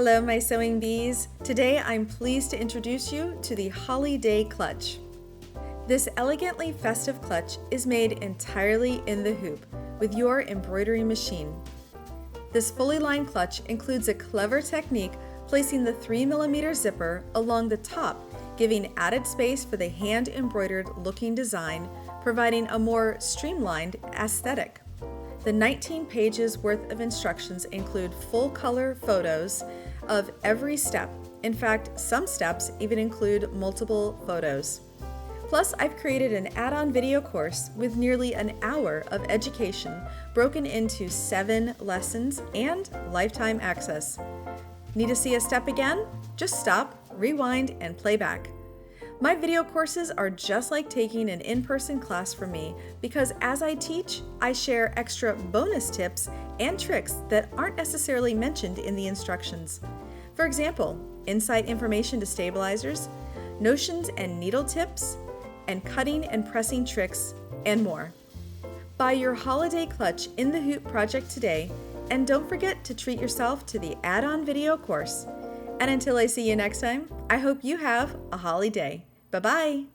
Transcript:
Hello, my sewing bees. Today I'm pleased to introduce you to the Holiday Clutch. This elegantly festive clutch is made entirely in the hoop with your embroidery machine. This fully lined clutch includes a clever technique placing the 3mm zipper along the top, giving added space for the hand-embroidered looking design, providing a more streamlined aesthetic. The 19 pages worth of instructions include full-color photos of every step. In fact, some steps even include multiple photos. Plus, I've created an add-on video course with nearly an hour of education broken into 7 lessons and lifetime access. Need to see a step again? Just stop, rewind, and play back. My video courses are just like taking an in-person class from me because as I teach, I share extra bonus tips and tricks that aren't necessarily mentioned in the instructions. For example, insight information to stabilizers, notions and needle tips, and cutting and pressing tricks, and more. Buy your holiday clutch in the hoop project today, and don't forget to treat yourself to the add-on video course. And until I see you next time, I hope you have a holly day. Bye-bye.